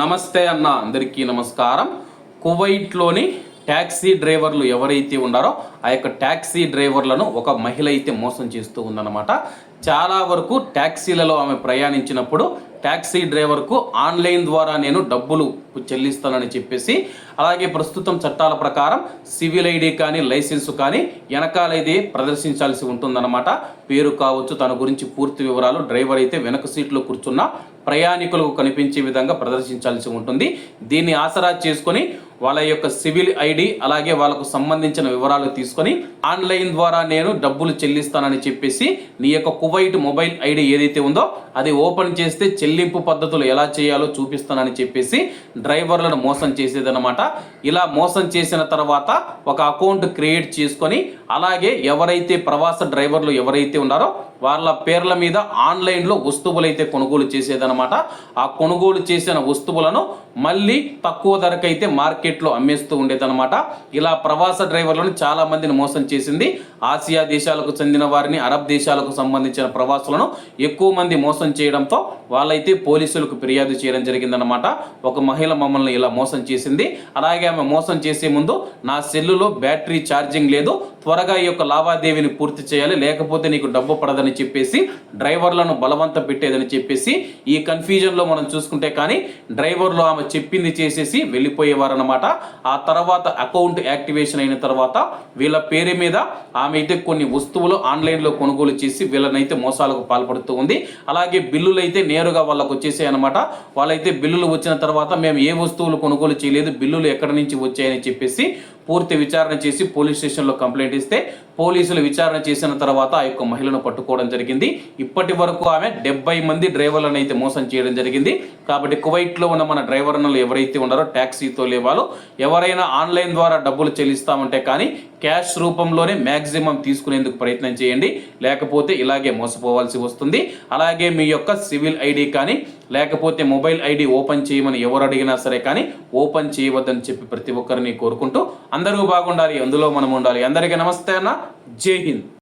నమస్తే అన్న, అందరికీ నమస్కారం. కువైట్లోని ట్యాక్సీ డ్రైవర్లు ఎవరైతే ఉన్నారో ఆ యొక్క ట్యాక్సీ డ్రైవర్లను ఒక మహిళ అయితే మోసం చేస్తూ ఉందన్నమాట. చాలా వరకు ట్యాక్సీలలో ఆమె ప్రయాణించినప్పుడు ట్యాక్సీ డ్రైవర్కు ఆన్లైన్ ద్వారా నేను డబ్బులు చెల్లిస్తానని చెప్పేసి, అలాగే ప్రస్తుతం చట్టాల ప్రకారం సివిల్ ఐడి కానీ లైసెన్సు కానీ వెనకాలైతే ప్రదర్శించాల్సి ఉంటుందన్నమాట. పేరు కావచ్చు, తన గురించి పూర్తి వివరాలు డ్రైవర్ అయితే వెనక సీట్లో కూర్చున్న ప్రయాణికులకు కనిపించే విధంగా ప్రదర్శించాల్సి ఉంటుంది. దీన్ని ఆసరా చేసుకొని వాళ్ళ యొక్క సివిల్ ఐడి అలాగే వాళ్ళకు సంబంధించిన వివరాలు తీసుకొని ఆన్లైన్ ద్వారా నేను డబ్బులు చెల్లిస్తానని చెప్పేసి నీ యొక్క కువైట్ మొబైల్ ఐడి ఏదైతే ఉందో అది ఓపెన్ చేస్తే చెల్లింపు పద్ధతులు ఎలా చేయాలో చూపిస్తానని చెప్పేసి డ్రైవర్లను మోసం చేసేదన్నమాట. ఇలా మోసం చేసిన తర్వాత ఒక అకౌంట్ క్రియేట్ చేసుకొని అలాగే ఎవరైతే ప్రవాస డ్రైవర్లు ఎవరైతే ఉన్నారో వాళ్ళ పేర్ల మీద ఆన్లైన్లో వస్తువులు అయితే కొనుగోలు చేసేదన్నమాట. ఆ కొనుగోలు చేసిన వస్తువులను మళ్ళీ తక్కువ ధరకైతే మార్కెట్లో అమ్మేస్తూ ఉండేదన్నమాట. ఇలా ప్రవాస డ్రైవర్లను చాలా మందిని మోసం చేసింది. ఆసియా దేశాలకు చెందిన వారిని, అరబ్ దేశాలకు సంబంధించిన ప్రవాసులను ఎక్కువ మంది మోసం చేయడంతో వాళ్ళైతే పోలీసులకు ఫిర్యాదు చేయడం జరిగిందనమాట. ఒక మహిళ మమ్మల్ని ఇలా మోసం చేసింది, అలాగే ఆమె మోసం చేసే ముందు నా సెల్లులో బ్యాటరీ ఛార్జింగ్ లేదు, త్వరగా ఈ యొక్క లావాదేవీని పూర్తి చేయాలి లేకపోతే నీకు డబ్బు పడదని చెప్పేసి డ్రైవర్లను బలవంత పెట్టేదని చెప్పేసి ఈ కన్ఫ్యూజన్లో మనం చూసుకుంటే కానీ డ్రైవర్లు ఆమె చెప్పింది చేసేసి వెళ్ళిపోయేవారు అనమాట. ఆ తర్వాత అకౌంట్ యాక్టివేషన్ అయిన తర్వాత వీళ్ళ పేరు మీద ఆమె అయితే కొన్ని వస్తువులు ఆన్లైన్లో కొనుగోలు చేసి వీళ్ళనైతే మోసాలకు పాల్పడుతూ ఉంది. అలాగే బిల్లులు అయితే నేరుగా వాళ్ళకు వచ్చేసాయి అనమాట. వాళ్ళైతే బిల్లులు వచ్చిన తర్వాత మేము ఏ వస్తువులు కొనుగోలు చేయలేదు, బిల్లులు ఎక్కడి నుంచి వచ్చాయని చెప్పేసి పూర్తి విచారణ చేసి పోలీస్ స్టేషన్లో కంప్లైంట్ ఇస్తే పోలీసులు విచారణ చేసిన తర్వాత ఆ యొక్క మహిళను పట్టుకోవడం జరిగింది. ఇప్పటి వరకు ఆమె 70 మంది డ్రైవర్లను అయితే మోసం చేయడం జరిగింది. కాబట్టి కువైట్లో ఉన్న మన డ్రైవర్లు ఎవరైతే ఉన్నారో ట్యాక్సీతో లేవాలో ఎవరైనా ఆన్లైన్ ద్వారా డబ్బులు చెల్లిస్తామంటే కానీ క్యాష్ రూపంలోనే మ్యాక్సిమం తీసుకునేందుకు ప్రయత్నం చేయండి, లేకపోతే ఇలాగే మోసపోవాల్సి వస్తుంది. అలాగే మీ యొక్క సివిల్ ఐడి కానీ లేకపోతే మొబైల్ ఐడి ఓపెన్ చేయమని ఎవరు అడిగినా సరే కానీ ఓపెన్ చేయవద్దని చెప్పి ప్రతి ఒక్కరిని కోరుకుంటూ అందరూ బాగుండాలి, అందులో మనం ఉండాలి. అందరికీ నమస్తే అన్న, జై హింద్.